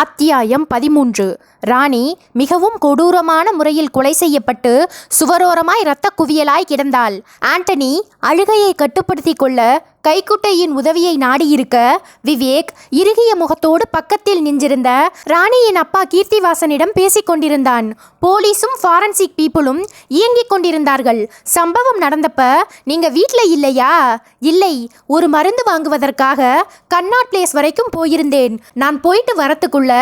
அத்தியாயம் 13. ராணி மிகவும் கொடூரமான முறையில் கொலை செய்யப்பட்டு சுவரோரமாய் இரத்த குவியலாய் கிடந்தாள். ஆண்டனி அழுகையை கட்டுப்படுத்தி கொள்ள கைக்குட்டையின் உதவியை நாடியிருக்க, விவேக் இறுகிய முகத்தோடு பக்கத்தில் நின்றிருந்த ராணியின் அப்பா கீர்த்திவாசனிடம் பேசிக் கொண்டிருந்தான். போலீஸும் ஃபாரன்சிக் பீப்புளும் இயங்கிக் கொண்டிருந்தார்கள். சம்பவம் நடந்தப்ப நீங்க வீட்ல இல்லையா? இல்லை, ஒரு மருந்து வாங்குவதற்காக கண்ணாட் பிளேஸ் வரைக்கும் போயிருந்தேன். நான் போயிட்டு வரத்துக்குள்ள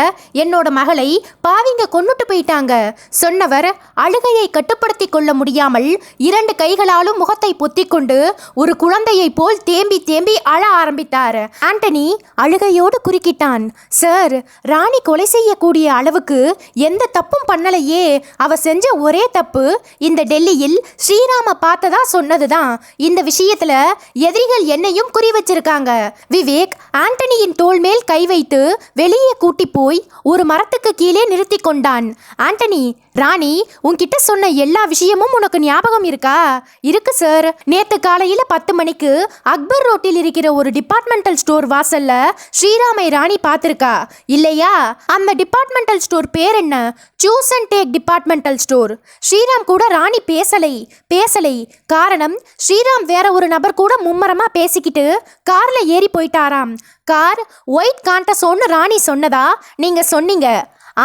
என்னோட மகளை பாவிங்க கொன்னுட்டு போயிட்டாங்க. சொன்னவர் அழுகையை கட்டுப்படுத்தி கொள்ள முடியாமல் 2 கைகளாலும் முகத்தை பொத்திக்கொண்டு ஒரு குழந்தையை போல் தேம்பி அழ ஆரம்பித்தார். ஆண்டனி அழுகையோடு குறுக்கிட்டான். சார், ராணி கொலை செய்யக்கூடிய அளவுக்கு எந்த தப்பும் பண்ணலையே. அவ செஞ்ச ஒரே தப்பு இந்த டெல்லியில் ஸ்ரீராம பார்த்ததா சொன்னதுதான். இந்த விஷயத்துல எதிரிகள் என்னையும் குறி வச்சிருக்காங்க. விவேக் ஆண்டனியின் தோள் மேல் கை வைத்து வெளியே கூட்டி போய் ஒரு மரத்துக்கு கீழே நிறுத்தி கொண்டான். ஆண்டனி, ராணி உன்கிட்ட சொன்ன எல்லா விஷயமும் உனக்கு ஞாபகம் இருக்கா? இருக்கு சார். நேத்து காலையில 10 மணிக்கு அக்பர் ரோட்டில் இருக்கிற ஒரு டிபார்ட்மெண்டல் ஸ்டோர் வாசல்ல ஸ்ரீராமை ராணி பார்த்திருக்கா இல்லையா? அந்த டிபார்ட்மெண்டல் ஸ்டோர் பேர் என்ன? Choose and take departmental store. Sriram கூட ராணி பேசலை. காரணம், ஸ்ரீராம் வேற ஒரு நபர் கூட மும்மரமா பேசிக்கிட்டு கார்ல ஏறி போயிட்டாராம். கார் ஒயிட் காண்டஸோன்னு ராணி சொன்னதா நீங்க சொன்னீங்க.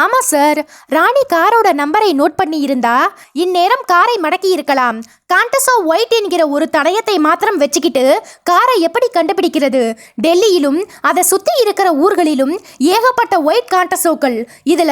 ஆமா சார். ராணி காரோட நம்பரை நோட் பண்ணி இருந்தா இந்நேரம் காரை மடக்கி இருக்கலாம். காண்டஸோ ஒயிட் என்கிற ஒரு தடயத்தை மாத்திரம் வச்சுக்கிட்டு காரை எப்படி கண்டுபிடிக்கிறது? டெல்லியிலும் அதை சுத்தி இருக்கிற ஊர்களிலும் ஏகப்பட்ட ஒயிட் காண்டஸோக்கள். இதுல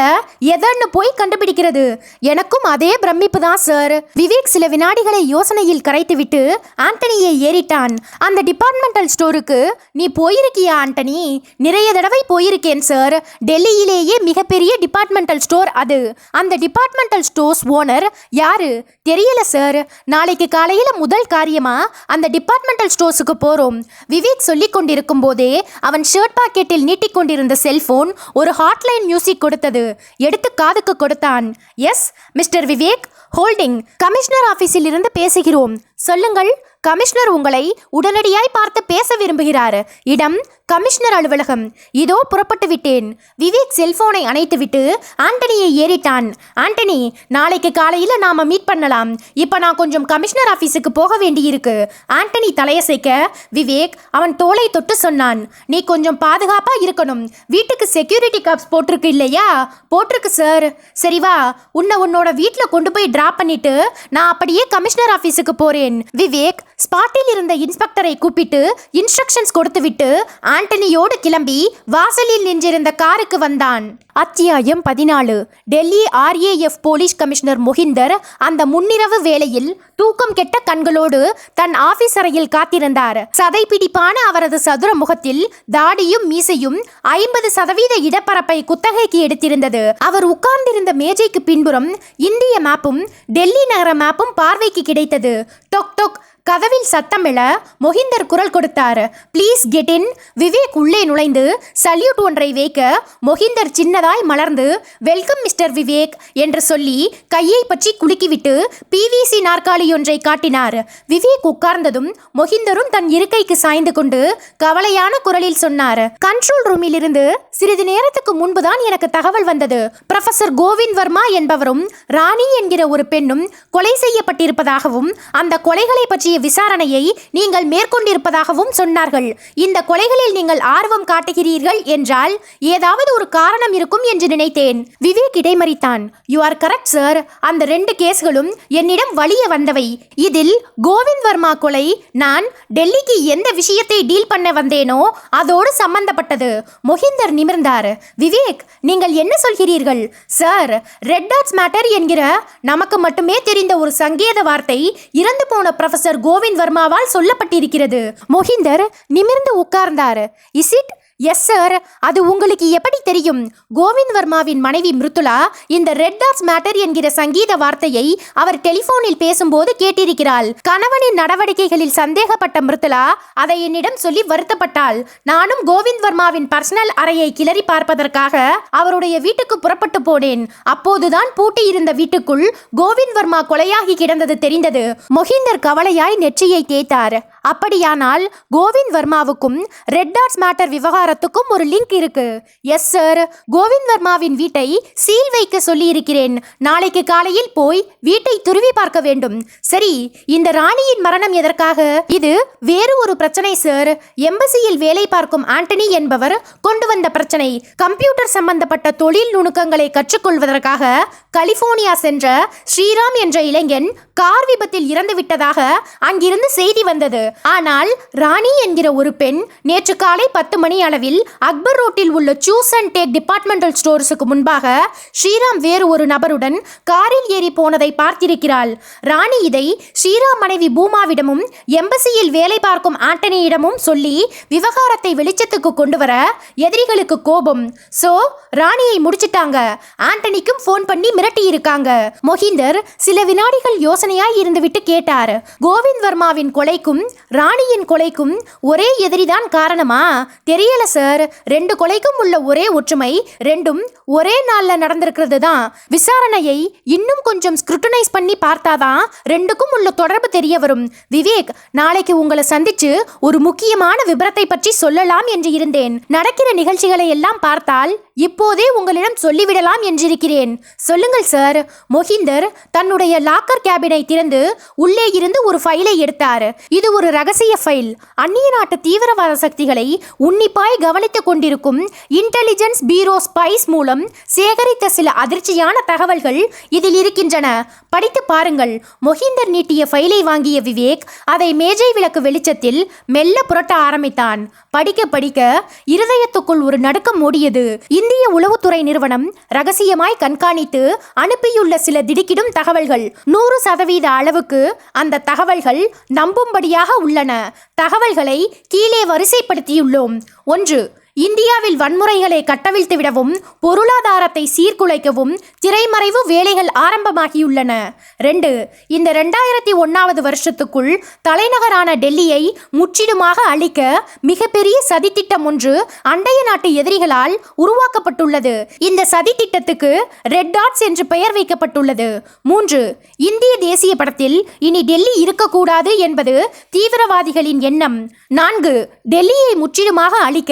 எதன்னு போய் கண்டுபிடிக்கிறது? எனக்கும் அதே பிரமிப்பு தான் சார். விவேக் சில வினாடிகளை யோசனையில் கரைத்துவிட்டு ஆண்டனியை ஏறிட்டான். அந்த டிபார்ட்மெண்டல் ஸ்டோருக்கு நீ போயிருக்கியா ஆண்டனி? நிறைய தடவை போயிருக்கேன் சார். டெல்லியிலேயே மிகப்பெரிய டிபார்ட்மெண்டல் ஸ்டோர் அது. அந்த டிபார்ட்மெண்டல் ஸ்டோர்ஸ் ஓனர் யாரு தெரியல சார். நாளைக்கு காலையில முதல் காரியமா அந்த டிபார்ட்மெண்டல் ஸ்டோர்ஸுக்கு போறோம். விவேக் சொல்லிக் கொண்டிருக்கும் போதே அவன் ஷர்ட் பாக்கெட்டில் நீட்டிக் கொண்டிருந்த செல்போன் ஒரு ஹாட்லைன் மியூசிக் கொடுத்தது. எடுத்து காதுக்கு கொடுத்தான். S mister Vivek, holding. Commissioner ஆபீஸில் இருந்து பேசுகிறோம். சொல்லுங்கள். கமிஷனர் உங்களை உடனடியாய் பார்த்து பேச விரும்புகிறார். இடம் கமிஷனர் அலுவலகம். இதோ புறப்பட்டு விட்டேன். விவேக் செல்போனை அணைத்துவிட்டு ஆண்டனியை ஏறிட்டான். ஆண்டனி, நாளைக்கு காலையில் நாம மீட் பண்ணலாம். இப்போ நான் கொஞ்சம் கமிஷனர் ஆஃபீஸுக்கு போக வேண்டியிருக்கு. ஆண்டனி தலையசைக்க விவேக் அவன் தோளை தொட்டு சொன்னான். நீ கொஞ்சம் பாதுகாப்பா இருக்கணும். வீட்டுக்கு செக்யூரிட்டி காப்ஸ் போட்டிருக்கு இல்லையா? போட்டிருக்கு சார். சரி வா, உன்னோட வீட்டில் கொண்டு போய் டிராப் பண்ணிட்டு நான் அப்படியே கமிஷனர் ஆஃபீஸுக்கு போறேன். விவேக் ஸ்பாட்டில் இருந்த இன்ஸ்பெக்டரை கூப்பிட்டு இன்ஸ்ட்ரக்ஷன்ஸ் கொடுத்துவிட்டு ஆண்டனியோடு கிளம்பி வாசலில் நின்றிருந்த காருக்கு வந்தான். அத்தியாயம் 14. Delhi RAF police commissioner Mohinder அந்த முன்னிரவு வேளையில் தூக்கம் கெட்ட கண்களோடு தன் ஆபீஸ் அறையில் காத்திருந்தார். சதைப்பிடிப்பான அவரது சதுர முகத்தில் தாடியும் மீசையும் 50% இடப்பரப்பை குத்தகைக்கு எடுத்திருந்தது. அவர் உட்கார்ந்திருந்த மேஜைக்கு பின்புறம் இந்திய மேப்பும் டெல்லி நகர மேப்பும் பார்வைக்கு கிடைத்தது. டொக் டொக் கதவில் சத்தமிழ மொஹிந்தர் குரல் கொடுத்தார். Please get in. விவேக் உள்ளே நுழைந்து சல்யூட் ஒன்றை வைக்க மொஹிந்தர் சின்னதாய் மலர்ந்து வெல்கம் மிஸ்டர் விவேக் என்று சொல்லி கையை பற்றி குலுக்கிவிட்டு PVC நாற்காலி ஒன்றை காட்டினார். விவேக் உட்கார்ந்ததும் மொஹிந்தரும் தன் இருக்கைக்கு சாய்ந்து கொண்டு கவலையான குரலில் சொன்னார். கண்ட்ரோல் ரூமில் இருந்து சிறிது நேரத்துக்கு முன்புதான் எனக்கு தகவல் வந்தது. ப்ரொஃபசர் கோவிந்த் வர்மா என்பவரும் ராணி என்கிற ஒரு பெண்ணும் கொலை செய்யப்பட்டிருப்பதாகவும் அந்த கொலைகளை பற்றி விசாரணையை நீங்கள் மேற்கொண்டிருப்பதாகவும் சொன்னார்கள். இந்த கொலைகளில் நீங்கள் ஆர்வம் காட்டுகிறீர்கள் என்றால் ஏதாவது ஒரு காரணம் இருக்கும் என்று நினைத்தேன். விவேக் இடைமறித்தான். You are correct sir. அந்த 2 கேஸ்களும் என்னிடம் வழிய வந்தவை. இதில் கோவிந்த் வர்மா கொலை நான் டெல்லிக்கு எந்த விஷயத்தை டீல் பண்ண வந்தேனோ அதோடு சம்பந்தப்பட்டது. மொஹிந்தர் நிமிர்ந்தார். விவேக், நீங்கள் என்ன சொல்கிறீர்கள்? சார், ரெட் டாட்ஸ் மேட்டர் என்கிற நமக்கு மட்டுமே தெரிந்த ஒரு சங்கேத வார்த்தை இறந்து போன ப்ரொஃபசர் கோவிந்த் வர்மாவால் சொல்லப்பட்டிருக்கிறது. மொஹிந்தர் நிமிர்ந்து உட்கார்ந்தார். Is it? Yes sir. அது உங்களுக்கு எப்படி தெரியும்? கோவிந்த் வர்மாவின் மனைவி மிருதுளா இந்த ரெட் டாட்ஸ் மேட்டர் என்கிற சங்கீத வார்த்தையை அவர் டெலிபோனில் பேசும்போது கேட்டிருக்கிறாள். கணவனின் நடவடிக்கைகளில் சந்தேகப்பட்ட மிருதுளா அதை என்னிடம் சொல்லி வருத்தப்பட்டாள். நானும் கோவிந்த் வர்மாவின் பர்சனல் அறையை கிளறி பார்ப்பதற்காக அவருடைய வீட்டுக்கு புறப்பட்டு போனேன். அப்போதுதான் பூட்டி இருந்த வீட்டுக்குள் கோவிந்த் வர்மா கொலையாகி கிடந்தது தெரிந்தது. மொஹிந்தர் கவலையாய் நெற்றியை தேய்த்தார். அப்படியானால் கோவிந்த் வர்மாவுக்கும் ரெட் டாட்ஸ் மேட்டர் விவகாரம் விவகாரத்துக்கும் ஒரு லிங்க் இருக்கு. எஸ் சார், கோவிந்த் வர்மாவின் வீட்டை சீல் வைக்க சொல்லி இருக்கிறேன். நாளைக்கு காலையில் போய் வீட்டை துருவி பார்க்க வேண்டும். சரி, இந்த ராணியின் மரணம் எதற்காக? இது வேறு ஒரு பிரச்சனை சார். எம்பசியில் வேலை பார்க்கும் ஆண்டனி என்பவர் கொண்டு வந்த பிரச்சனை. கம்ப்யூட்டர் சம்பந்தப்பட்ட தொழில் நுணுக்கங்களை கற்றுக்கொள்வதற்காக கலிபோர்னியா சென்ற ஸ்ரீராம் என்ற இளைஞன் கார் விபத்தில் இறந்து விட்டதாக அங்கிருந்து செய்தி வந்தது. ஆனால் ராணி என்கிற ஒரு பெண் நேற்று காலை 10 மணி அளவில் அக்பர் ரோட்டில் உள்ள சூஸ் அண்ட் டேக் டிபார்ட்மெண்டல் ஸ்டோர்ஸுக்கு முன்பாக ஸ்ரீராம் வேறு ஒரு நபருடன் காரில் ஏறி போனதை பார்த்திருக்கிறாள். ராணி இதை ஸ்ரீராம் மனைவி பூமாவிடமும் எம்பசியில் வேலை பார்க்கும் ஆண்டனியிடமும் சொல்லி விவகாரத்தை வெளிச்சத்துக்கு கொண்டு வர எதிரிகளுக்கு கோபம். சோ ராணியை முடிச்சிட்டாங்க. ஆண்டனிக்கும் போன் பண்ணி மிரட்டி இருக்காங்க. மொஹிந்தர் சில வினாடிகள் யோசனையாய் இருந்துவிட்டு கேட்டார், கோவிந்த் வர்மாவின் கொலைக்கும் ராணியின் கொலைக்கும் ஒரே எதிரிதான் காரணமா? தெரியல சார். 2 கொலைக்கும் உள்ள ஒரே ஒற்றுமை, ரெண்டும் ஒரே நாள்ல நடந்திருக்கிறது தான். விசாரணையை இன்னும் கொஞ்சம் ஸ்க்ரூட்டனைஸ் பண்ணி பார்த்தாதான் 2க்கும் உள்ள தொடர்பு தெரிய வரும். விவேக், நாளைக்கு உங்களை சந்திச்சு ஒரு முக்கியமான விபரத்தை பற்றி சொல்லலாம் என்று இருந்தேன். நடக்கிற நிகழ்ச்சிகளை எல்லாம் பார்த்தால் இப்போதே உங்களிடம் சொல்லிவிடலாம் என்றிருக்கிறேன். சொல்லுங்கள் சார். மொஹிந்தர் தன்னுடைய லாக்கர் கேபினை திறந்து உள்ளே இருந்து ஒரு ஃபைலை எடுத்தார். இது ஒரு ரகசிய ஃபைல். அந்நிய நாட்டு தீவிரவாத சக்திகளை உன்னிப்பாய் கவனித்துக் கொண்டிருக்கும் இன்டெலிஜென்ஸ் பீரோ ஸ்பைஸ் மூலம் சேகரித்த சில அதிர்ச்சியான தகவல்கள் இதில் இருக்கின்றன. படித்து பாருங்கள். மொஹிந்தர் நீட்டிய ஃபைலை வாங்கிய விவேக் அதை மேஜை விளக்கு வெளிச்சத்தில் மெல்ல புரட்ட ஆரம்பித்தான். படிக்க படிக்க இருதயத்துக்குள் ஒரு நடுக்கம் ஓடியது. இந்திய உளவுத்துறை நிறுவனம் ரகசியமாய் கண்காணித்து அனுப்பியுள்ள சில திடுக்கிடும் தகவல்கள். 100% அளவுக்கு அந்த தகவல்கள் நம்பும்படியாக உள்ளன. தகவல்களை கீழே வரிசைப்படுத்தியுள்ளோம். 1. இந்தியாவில் வன்முறைகளை கட்டவிழ்த்து விடவும் பொருளாதாரத்தை சீர்குலைக்கவும் திரைமறைவு வேலைகள் ஆரம்பமாகியுள்ளன. 2. இந்த 2001வது வருஷத்துக்குள் தலைநகரான டெல்லியை முற்றிலுமாக அழிக்க மிகப்பெரிய சதித்திட்டம் ஒன்று அண்டைய நாட்டு எதிரிகளால் உருவாக்கப்பட்டுள்ளது. இந்த சதித்திட்டத்துக்கு ரெட் டாட்ஸ் என்று பெயர் வைக்கப்பட்டுள்ளது. 3. இந்திய தேசிய படத்தில் இனி டெல்லி இருக்கக்கூடாது என்பது தீவிரவாதிகளின் எண்ணம். 4. டெல்லியை முற்றிலுமாக அழிக்க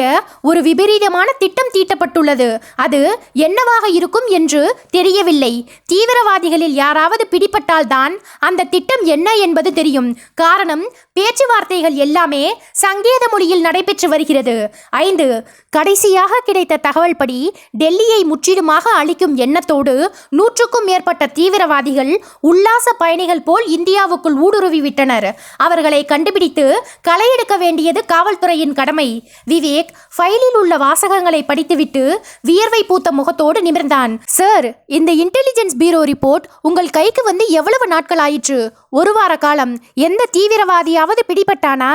ஒரு விபரீதமான திட்டம் தீட்டப்பட்டுள்ளது. அது என்னவாக இருக்கும் என்று தெரியவில்லை. தீவிரவாதிகளில் யாராவது பிடிபட்டால்தான் அந்த திட்டம் என்ன என்பது தெரியும். காரணம், பேச்சுவார்த்தைகள் எல்லாமே சங்கேத மொழியில் நடைபெற்று வருகிறது. 5. கடைசியாக கிடைத்த தகவல் படி டெல்லியை முற்றிலுமாக அழிக்கும் எண்ணத்தோடு 100க்கும் மேற்பட்ட தீவிரவாதிகள் உல்லாச பயணிகள் போல் இந்தியாவுக்குள் ஊடுருவிவிட்டனர். அவர்களை கண்டுபிடித்து களையெடுக்க வேண்டியது காவல்துறையின் கடமை. விவேக் ஃபைலில் உள்ள வாசகங்களை படித்துவிட்டு வியர்வை பூத்த முகத்தோடு நிமிர்ந்தான். சார், இந்த இன்டெலிஜென்ஸ் பீரோ ரிப்போர்ட் உங்கள் கைக்கு வந்து எவ்வளவு நாட்கள் ஆயிற்று? 1 வார காலம். எந்த தீவிரவாதியாவது பிடிபட்டானா?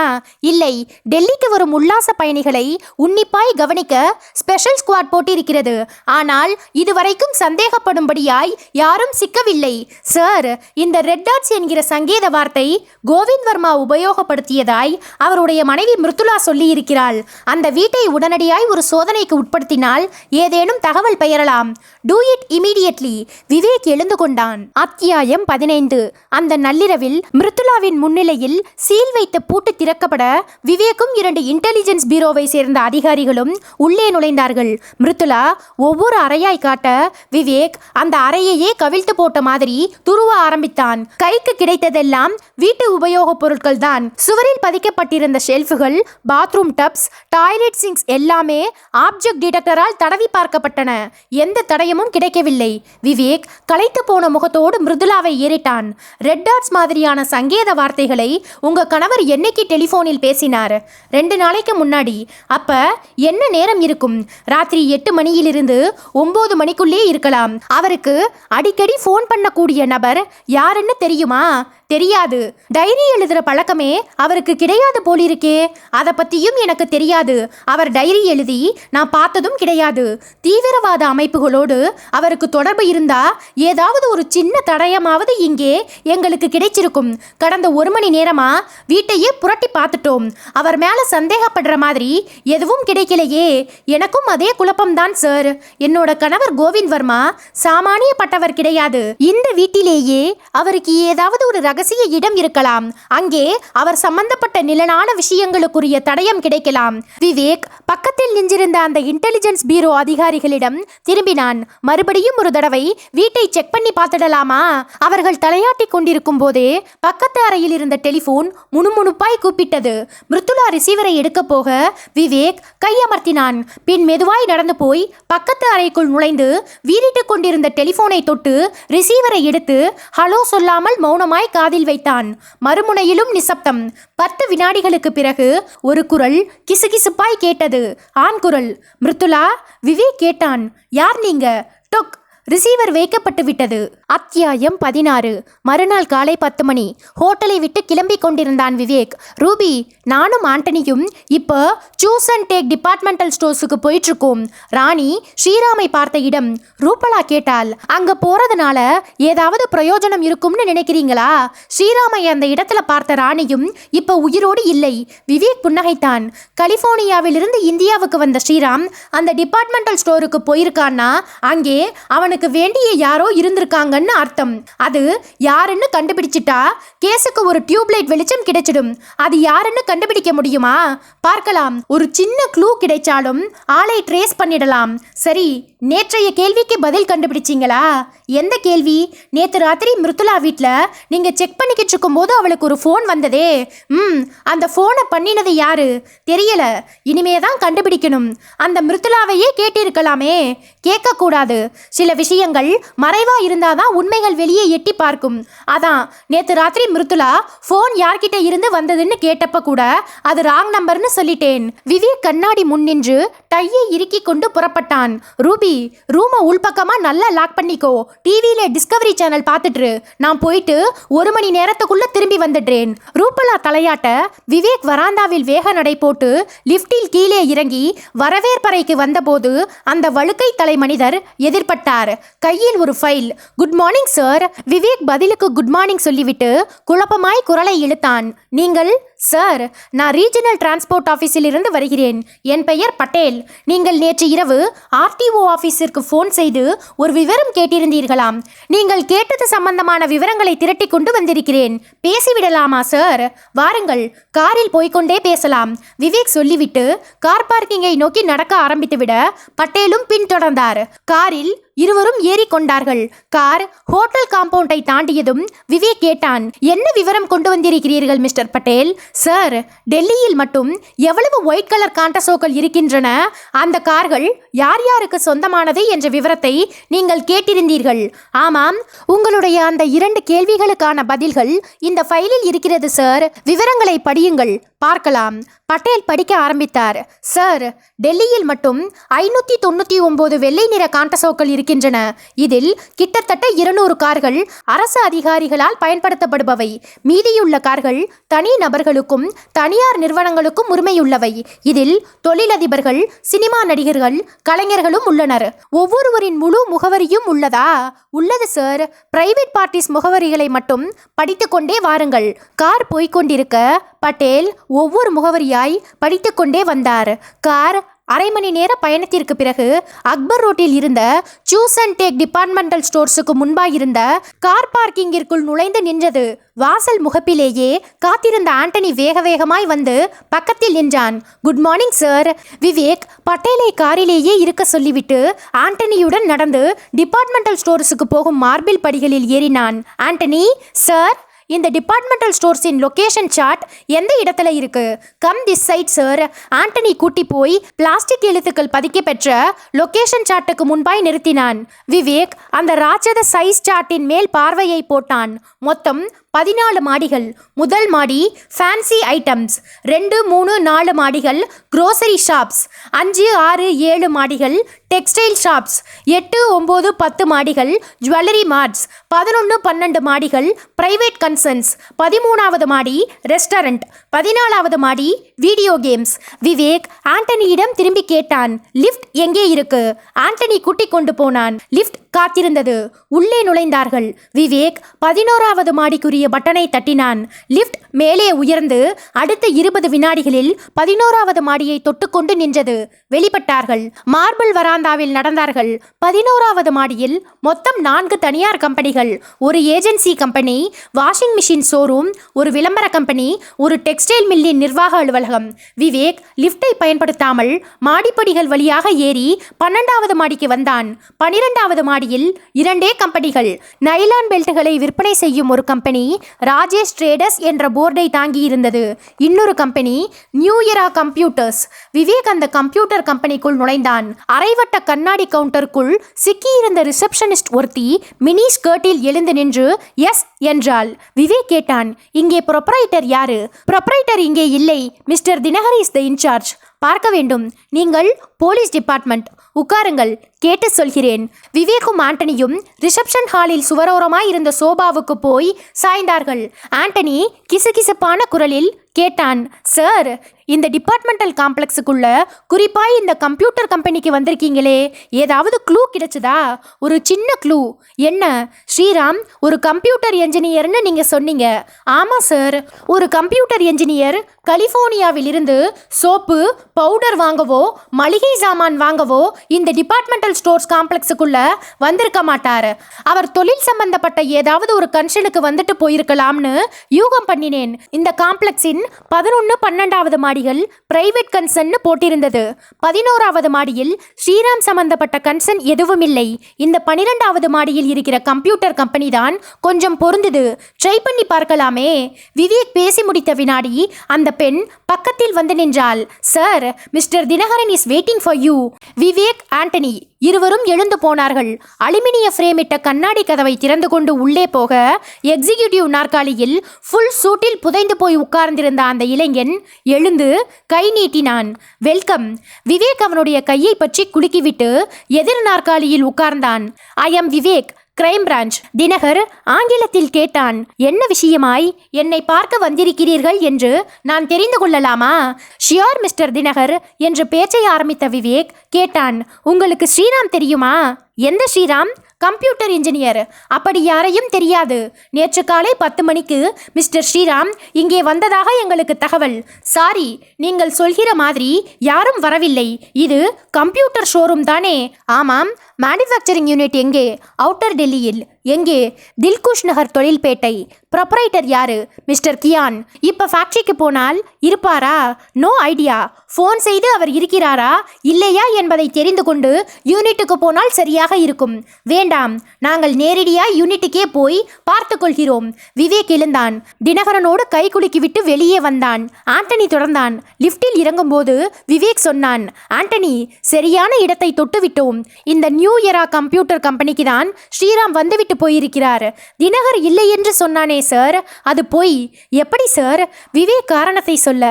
இல்லை. டெல்லிக்கு வரும் உல்லாச பயணிகளை உன்னிப்பாய் கவனிக்க ஸ்பெஷல் ஸ்குவாட் போட்டிருக்கிறது. ஆனால் இதுவரைக்கும் சந்தேகப்படும்படியாய் யாரும் சிக்கவில்லை. சார், இந்த ரெட் டாட்ஸ் என்கிற சங்கேத வார்த்தை கோவிந்த் வர்மா உபயோகப்படுத்தியதாய் அவருடைய மனைவி மிருதுளா சொல்லி இருக்கிறாள். அந்த வீட்டை உடனடியாய் ஒரு சோதனைக்கு உட்படுத்தினால் ஏதேனும் தகவல் பெயரலாம். Do it immediately. விவேக் எழுந்து கொண்டான். அத்தியாயம் 15. அந்த நள்ளிரவில் மிருதுளாவின் முன்னிலையில் சீல் வைத்த பூட்டு திறக்கப்பட விவேக்கும் 2 இன்டெலிஜென்ஸ் பீரோவை சேர்ந்த அதிகாரிகளும் உள்ளே நுழைந்தார்கள். மிருதுளா ஒவ்வொரு அறையாய் காட்ட விவேக் அந்த அறையையே கவிழ்த்து போட்ட மாதிரி துருவ ஆரம்பித்தான். கைக்கு கிடைத்ததெல்லாம் வீட்டு உபயோகப் பொருட்கள் தான். சுவரில் பதிக்கப்பட்டிருந்த ஷெல்ஃபுகள், பாத்ரூம் டப்ஸ், டாய்லெட் சிங்ஸ் எல்லாமே ஆப்ஜெக்ட் டிடெக்டரால் தடவி பார்க்கப்பட்டன. எந்த தடயமும் கிடைக்கவில்லை. விவேக் களைத்து போன முகத்தோடு மிருதுளாவை ஏறிட்டான். ரெட் டாட்ஸ் மாதிரியான சங்கேத வார்த்தைகளை உங்க கணவர் என்னைக்கு டெலிஃபோனில் பேசினார்? 2 நாளைக்கு முன்னாடி. அப்ப என்ன நேரம் இருக்கும்? ராத்திரி 8 மணியிலிருந்து 9 மணிக்குள்ளே இருக்கலாம். அவருக்கு அடிக்கடி ஃபோன் பண்ணக்கூடிய நபர் யாருன்னு தெரியுமா? தெரியாது. டைரி எழுதுற பழக்கமே அவருக்கு கிடையாது போலிருக்கே. அதை பத்தியும் எனக்கு தெரியாது. அவர் டைரி எழுதி நான் பார்த்ததும் கிடையாது. தீவிரவாத அமைப்புகளோடு அவருக்கு தொடர்பு இருந்தா ஏதாவது ஒரு சின்ன தடயமாவது இங்கே எங்களுக்கு கிடைச்சிருக்கும். கடந்த 1 மணி நேரமா வீட்டையே புரட்டி பார்த்துட்டோம். அவர் மேல சந்தேகப்படுற மாதிரி எதுவும் கிடைக்கலையே. எனக்கும் அதே குழப்பம்தான் சார். என்னோட கணவர் கோவிந்த் வர்மா சாமானியப்பட்டவர் கிடையாது. இந்த வீட்டிலேயே அவருக்கு ஏதாவது ஒரு ரகசிய இடம் இருக்கலாம். அங்கே அவர் சம்பந்தப்பட்ட நிலனான விஷயங்களுக்குரிய தடயம் கிடைக்கலாம். விவேக் பக்கத்தில் நின்றிருந்த அந்த இன்டெலிஜென்ஸ் பீரோ அதிகாரிகளிடம் திரும்பினான். மறுபடியும் ஒரு தடவை வீட்டை செக் பண்ணி பார்த்துடலாமா? அவர்கள் தலையாட்டி கொண்டிருக்கும் போதே பக்கத்து அறையில் இருந்த டெலிபோன் முணுமுணுப்பாய் கூப்பிட்டது. மிருத்துளா ரிசீவரை எடுக்க போக விவேக் கையமர்த்தினான். பின் மெதுவாய் நடந்து போய் பக்கத்து அறைக்குள் நுழைந்து வீறிட்டு கொண்டிருந்த டெலிபோனை தொட்டு ரிசீவரை எடுத்து ஹலோ சொல்லாமல் மௌனமாய் காதில் வைத்தான். மறுமுனையிலும் நிசப்தம். 10 வினாடிகளுக்கு பிறகு ஒரு குரல் கிசுகிசுப்பாய் கேட்டது. ஆண் குரல். மிருத்துளா? விவேக் கேட்டான். யார் நீங்க? டொக். ரிசீவர் வைக்கப்பட்டு விட்டது. அத்தியாயம் 16. மறுநாள் காலை 10 மணி. ஹோட்டலை விட்டு கிளம்பி கொண்டிருந்தான் விவேக். ரூபி, நானும் ஆண்டனியும் இப்போ சூஸ் அண்ட் டேக் டிபார்ட்மெண்டல் ஸ்டோர்ஸுக்கு போயிட்டு இருக்கோம். ராணி ஸ்ரீராமை பார்த்த இடம். ரூபலா கேட்டாள். அங்க போறதுனால ஏதாவது பிரயோஜனம் இருக்கும்னு நினைக்கிறீங்களா? ஸ்ரீராமை அந்த இடத்துல பார்த்த ராணியும் இப்போ உயிரோடு இல்லை. விவேக் புன்னகைத்தான். கலிபோர்னியாவிலிருந்து இந்தியாவுக்கு வந்த ஸ்ரீராம் அந்த டிபார்ட்மெண்டல் ஸ்டோருக்கு போயிருக்கான்னா அங்கே அவனுக்கு வேண்டிய யாரோ இருந்திருக்காங்கன்னு அர்த்தம். அது யாருன்னு கண்டுபிடிச்சிட்டா கேஸுக்கு ஒரு டியூப்லைட் வெளிச்சம் கிடைச்சிடும். அது யாருன்னு கண்டுபிடிக்க முடியுமா? பார்க்கலாம். ஒரு சின்ன க்ளூ கிடைச்சாலும் ஆளை ட்ரேஸ் பண்ணிடலாம். சரி, நேற்றைய கேள்விக்கு பதில் கண்டுபிடிச்சிங்களா? எந்த கேள்வி? நேற்று ராத்திரி மிருத்துளா வீட்டில் நீங்க செக் பண்ணிக்கிட்டு இருக்கும் போது அவளுக்கு ஒரு ஃபோன் வந்ததே. அந்த ஃபோனை பண்ணினது யாரு? தெரியல. இனிமே தான் கண்டுபிடிக்கணும். அந்த மிருத்துளாவையே கேட்டிருக்கலாமே. கேட்கக்கூடாது. சில விஷயங்கள் மறைவா இருந்தாதான் உண்மைகள் வெளியே எட்டி பார்க்கும். அதான் நேற்று ராத்திரி மிருத்துளா ஃபோன் யார்கிட்ட இருந்து வந்ததுன்னு கேட்டப்ப கூட அது ராங் நம்பர்னு சொல்லிட்டேன். விவேக் கண்ணாடி முன் நின்று டையை இறுக்கி கொண்டு புறப்பட்டான். ரூபி, ரூமை உள்பக்கமா நல்லா லாக் பண்ணிக்கோ. டிவியில டிஸ்கவரி சேனல் பார்த்துட்டு நான் போயிட்டு 1 மணி நேரத்துக்குள்ள திரும்பி வந்துடுறேன். ரூபலா தலையாட்ட விவேக் வராந்தாவில் வேக நடை போட்டு லிப்டில் கீழே இறங்கி வரவேற்பறைக்கு வந்தபோது அந்த வழுக்கை தலை மனிதர் எதிர்பட்டார். கையில் ஒரு file. Good morning sir. Vivek பதிலுக்கு குட் மார்னிங் சொல்லிவிட்டு குழப்பமாய் குரலை இழுத்தான். நீங்கள்? சார், நான் ரீஜனல் டிரான்ஸ்போர்ட் ஆஃபீஸில் இருந்து வருகிறேன். என் பெயர் பட்டேல். நீங்கள் நேற்று இரவு ஆர்டிஓ ஆஃபீஸிற்கு ஃபோன் செய்து ஒரு விவரம் கேட்டிருந்தீர்களாம். நீங்கள் கேட்டது சம்பந்தமான விவரங்களை திரட்டி கொண்டு வந்திருக்கிறேன். பேசிவிடலாமா சார்? வாருங்கள், காரில் போய்கொண்டே பேசலாம். விவேக் சொல்லிவிட்டு கார் பார்க்கிங்கை நோக்கி நடக்க ஆரம்பித்துவிட பட்டேலும் பின்தொடர்ந்தார். காரில் இருவரும் ஏறிக்கொண்டார்கள். கார் ஹோட்டல் காம்பவுண்டை தாண்டியதும் விவேக் கேட்டான். என்ன விவரம் கொண்டு வந்திருக்கிறீர்கள் மிஸ்டர் பட்டேல்? சார், டெல்லியில் மட்டும் எவ்வளவு ஒயிட் கலர் காண்டசோக்கள் இருக்கின்றன? அந்த கார்கள் யார் யாருக்கு சொந்தமானது என்ற விவரத்தை நீங்கள் கேட்டிருந்தீர்கள். ஆமாம், உங்களுடைய அந்த 2 கேள்விகளுக்கான பதில்கள் இந்த ஃபைலில் இருக்கிறது சார். விவரங்களை படியுங்கள், பார்க்கலாம். பட்டேல் படிக்க ஆரம்பித்தார். சார், டெல்லியில் மட்டும் 599 வெள்ளை நிற காண்டசோக்கள் இருக்கின்றன. இதில் கிட்டத்தட்ட 200 கார்கள் அரசு அதிகாரிகளால் பயன்படுத்தப்படுபவை. மீதியுள்ள கார்கள் தனி நபர்களுக்கும் தனியார் நிறுவனங்களுக்கும் உரிமையுள்ளவை. இதில் தொழிலதிபர்கள், சினிமா நடிகர்கள், கலைஞர்களும் உள்ளனர். ஒவ்வொருவரின் முழு முகவரியும் உள்ளதா? உள்ளது சார். பிரைவேட் பார்ட்டிஸ் முகவரிகளை மட்டும் படித்துக்கொண்டே வாருங்கள். கார் போய்கொண்டிருக்க பட்டேல் ஒவ்வொரு முகவரியாய் படித்துக்கொண்டே வந்தார். கார் அரை மணி நேர பயணத்திற்கு பிறகு அக்பர் ரோட்டில் இருந்த சூஸ் அண்ட் டேக் டிபார்ட்மெண்டல் ஸ்டோர்ஸுக்கு முன்பாயிருந்த கார் பார்க்கிங்கிற்குள் நுழைந்து நின்றது. வாசல் முகப்பிலேயே காத்திருந்த ஆண்டனி வேக வேகமாய் வந்து பக்கத்தில் நின்றான். Good morning sir. விவேக் பட்டேலை காரிலேயே இருக்க சொல்லிவிட்டு ஆண்டனியுடன் நடந்து டிபார்ட்மெண்டல் ஸ்டோர்ஸுக்கு போகும் மார்பிள் படிகளில் ஏறினான். ஆண்டனி, சார், இந்த டிபார்ட்மெண்டல் ஸ்டோர்ஸின் லொகேஷன் சார்ட் எந்த இடத்துல இருக்கு? Come this side sir. Antony கூட்டி போய் பிளாஸ்டிக் எழுத்துக்கள் பதிக்க பெற்ற லொகேஷன் சார்ட்டுக்கு முன்பாய் நிறுத்தினான். விவேக் அந்த ராட்சத சைஸ் சார்ட்டின் மேல் பார்வையை போட்டான். மொத்தம் 14 மாடிகள். முதல் மாடி ஃபேன்சி ஐட்டம்ஸ், 2, 3, 4 மாடிகள் க்ரோசரி ஷாப்ஸ், 5, 6, 7 மாடிகள் டெக்ஸ்டைல் ஷாப்ஸ், 8, 9, 10 மாடிகள் ஜுவல்லரி மார்ட்ஸ், 11, 12 மாடிகள் பிரைவேட் கன்சர்ன்ஸ், 13வது மாடி ரெஸ்டாரண்ட், 14வது மாடி வீடியோ கேம்ஸ். விவேக் ஆண்டனியிடம் திரும்பி கேட்டான். லிஃப்ட் எங்கே இருக்கு? ஆண்டனி கூட்டிக் கொண்டு போனான். லிஃப்ட் காத்திருந்தது. உள்ளே நுழைந்தார்கள். விவேக் 11வது மாடிக்குரிய பட்டனை தட்டினான். லிஃப்ட் மேலே உயர்ந்து அடுத்த 20 வினாடிகளில் 11வது மாடியை தொட்டுக்கொண்டு நின்றது. வெளிப்பட்டார்கள். மார்பிள் வராந்தாவில் நடந்தார்கள். 11வது மாடியில் மொத்தம் 4 தனியார் கம்பெனிகள், ஒரு agency company, washing machine showroom, ஒரு விளம்பர கம்பெனி, ஒரு டெக்ஸ்டைல் மில்லின் நிர்வாக அலுவலகம். விவேக் லிஃப்டை பயன்படுத்தாமல் மாடிப்படிகள் வழியாக ஏறி 12வது மாடிக்கு வந்தான். 12வது மாடியில் 2 கம்பெனிகள். நைலான் பெல்ட்டுகளை விற்பனை செய்யும் ஒரு கம்பெனி ராஜேஷ் ட்ரேடர்ஸ் என்ற போர்டை தாங்கி இருந்தது. இன்னொரு company new era computers. Vivek அந்த கம்ப்யூட்டர் கம்பெனிக்குள் நுழைந்தான். அரைவட்ட கண்ணாடி கவுண்டருக்குள் சிக்கியிருந்த ரிசப்ஷனிஸ்ட் ஒருத்தி மினி ஸ்கர்ட்டில் எழுந்து நின்று எஸ் என்றாள். விவேக் கேட்டான், இங்கே ப்ரொப்ரைட்டர் யாரு? ப்ரொப்ரைட்டர் இங்கே இல்லை, mister Dinakar is the incharge. பார்க்க வேண்டும். நீங்கள் போலீஸ் டிபார்ட்மெண்ட். உட்காருங்கள், கேட்டு சொல்கிறேன். விவேக்கும் ஆண்டனியும் ரிசப்ஷன் ஹாலில் சுவரோரமாய் இருந்த சோபாவுக்கு போய் சாய்ந்தார்கள். ஆண்டனி கிசுகிசுப்பான குரலில் கேட்டான், சார், இந்த டிபார்ட்மெண்டல் காம்ப்ளெக்ஸுக்குள்ள குறிப்பாய் இந்த கம்ப்யூட்டர் கம்பெனிக்கு வந்திருக்கீங்களே, ஏதாவது க்ளூ கிடைச்சதா? ஒரு சின்ன க்ளூ. என்ன ஸ்ரீராம் ஒரு கம்ப்யூட்டர் என்ஜினியர்னு நீங்க சொன்னீங்க. ஆமா சார், ஒரு கம்ப்யூட்டர் என்ஜினியர் கலிஃபோர்னியாவில் இருந்து சோப்பு பவுடர் வாங்கவோ மளிகை சாமான் வாங்கவோ இந்த டிபார்ட்மெண்டல் ஸ்டோர்ஸ் காம்ப்ளெக்ஸுக்குள்ள வந்திருக்க மாட்டார். அவர் தொழில் சம்பந்தப்பட்ட ஏதாவது ஒரு கன்ஷனுக்கு வந்துட்டு போயிருக்கலாம்னு யூகம் பண்ணினேன். இந்த காம்ப்ளெக்ஸின் 11, 12வது மாடிகள் பிரைவேட் கன்சர்ன்னு போட்டிருந்தது. 11வது மாடியில் ஸ்ரீராம் சம்பந்தப்பட்ட கன்சர்ன் எதுவும் இல்லை. இந்த 12வது மாடியில் இருக்கிற கம்ப்யூட்டர் கம்பெனி தான் கொஞ்சம் பொருந்தது. ட்ரை பண்ணி பார்க்கலாமே. விவேக் பேசி முடித்த வினாடி அந்த பெண் பக்கத்தில் வந்து நின்றாள். Sir, mister Dinakaran is waiting for you. Vivek, Antony இருவரும் எழுந்து போனார்கள். அலுமினிய ஃப்ரேமிட்ட கண்ணாடி கதவை திறந்து கொண்டு உள்ளே போக எக்ஸிகியூட்டிவ் நாற்காலியில் ஃபுல் சூட்டில் புதைந்து போய் உட்கார்ந்திருந்த அந்த இளைஞன் எழுந்து கை நீட்டினான். வெல்கம். விவேக் அவனுடைய கையை பற்றி குலுக்கிவிட்டு எதிர் நாற்காலியில் உட்கார்ந்தான். I am Vivek, crime branch. Dinakar ஆங்கிலத்தில் கேட்டான், என்ன விஷயமாய் என்னை பார்க்க வந்திருக்கிறீர்கள் என்று நான் தெரிந்து கொள்ளலாமா? ஷியோர் மிஸ்டர் தினகர் என்று பேச்சை ஆரம்பித்த விவேக் கேட்டான், உங்களுக்கு ஸ்ரீராம் தெரியுமா? எந்த ஸ்ரீராம்? Computer engineer. அப்படி யாரையும் தெரியாது. நேற்று காலை 10 மணிக்கு மிஸ்டர் ஸ்ரீராம் இங்கே வந்ததாக எங்களுக்கு தகவல். சாரி, நீங்கள் சொல்கிற மாதிரி யாரும் வரவில்லை. இது கம்ப்யூட்டர் ஷோரூம் தானே? ஆமாம். மேனுஃபேக்சரிங் யூனிட் எங்கே? அவுட்டர் டெல்லியில். எங்கே? தில்குஷ் நகர் தொழில்பேட்டை. ப்ரொப்ரைட்டர் யாரு? மிஸ்டர் கியான். இப்ப ஃபேக்டரிக்கு போனால் இருப்பாரா? No idea. ஃபோன் செய்து அவர் இருக்கிறாரா இல்லையா என்பதை தெரிந்து கொண்டு யூனிட்டுக்கு போனால் சரியாக இருக்கும். வேண்டாம், நாங்கள் நேரடியாய் யூனிட்டுக்கே போய் பார்த்து கொள்கிறோம். விவேக் எழுந்தான். தினகரனோடு கை குலுக்கிவிட்டு வெளியே வந்தான். ஆண்டனி தொடர்ந்தான். லிஃப்டில் இறங்கும்போது விவேக் சொன்னான், ஆண்டனி, சரியான இடத்தை தொட்டு விட்டோம். இந்த நியூ எரா கம்ப்யூட்டர் கம்பெனிக்கு தான் ஸ்ரீராம் வந்துவிட்டு போயிருக்கிறார். தினகர் இல்லை என்று சொன்னானே சார், அது பொய். எப்படி சார்? விவேக் காரணத்தை சொல்ல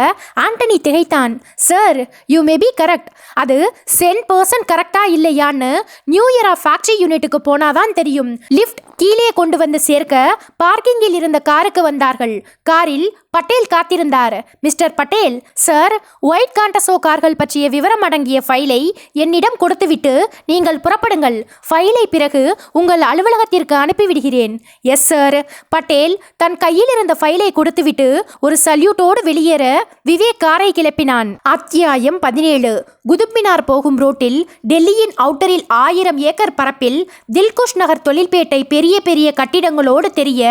ஆண்டனி திகைத்தான். Sir, you may be correct. அது 10% கரெக்டா இல்லையான்னு நியூ எரா ஃபேக்டரி யூனிட்டுக்கு போனாதான் தெரியும். லிஃப்ட் கீழே கொண்டு வந்து சேர்க்க பார்க்கிங்கில் இருந்த காருக்கு வந்தார்கள். காரில் பட்டேல் காத்திருந்தார். மிஸ்டர் பட்டேல், சார், ஒயிட் காண்டசோ கார்கள் பற்றிய விவரம் அடங்கிய ஃபைலை என்னிடம் கொடுத்துவிட்டு நீங்கள் புறப்படுங்கள். ஃபைலை பிறகு உங்கள் அலுவலகத்திற்கு அனுப்பிவிடுகிறேன். Yes sir. பட்டேல் தன் கையில் இருந்த ஃபைலை கொடுத்துவிட்டு ஒரு சல்யூட்டோடு வெளியேற விவேக் காரை கிளப்பினான். அத்தியாயம் 17. குதுப்பினார் போகும் ரோட்டில் டெல்லியின் அவுட்டரில் 1000 ஏக்கர் பரப்பில் தில்குஷ் நகர் தொழில்பேட்டை பெரிய பெரிய கட்டிடங்களோடு தெரிய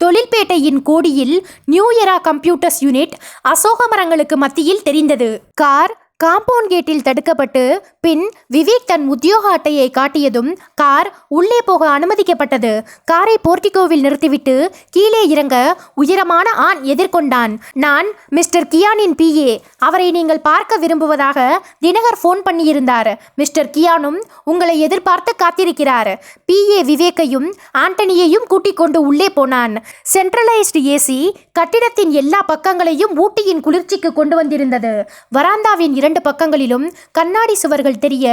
தொழில்பேட்டையின் கோடியில் நியூ எரா கம்ப்யூட்டர்ஸ் யூனிட் அசோக மரங்களுக்கு மத்தியில் தெரிந்தது. கார் காம்பவுண்ட் கேட்டில் தடுக்கப்பட்டு பின் விவேக் தன் உத்தியோக அட்டையை காட்டியதும் கார் உள்ளே போக அனுமதிக்கப்பட்டது. காரை போர்டிகோவில் நிறுத்திவிட்டு கீழே இறங்க உயரமான ஆண் எதிர்கொண்டான். நான் மிஸ்டர் கியானின் PA. அவரை நீங்கள் பார்க்க விரும்புவதாக தினகர் ஃபோன் பண்ணியிருந்தார். மிஸ்டர் கியானும் உங்களை எதிர்பார்த்து காத்திருக்கிறார். PA விவேக்கையும் ஆண்டனியையும் கூட்டிக் கொண்டு உள்ளே போனான். சென்ட்ரலைஸ்டு AC கட்டிடத்தின் எல்லா பக்கங்களையும் ஊட்டியின் குளிர்ச்சிக்கு கொண்டு வந்திருந்தது. வராந்தாவின் 2 பக்கங்களிலும் கண்ணாடி சுவர்கள் தெரிய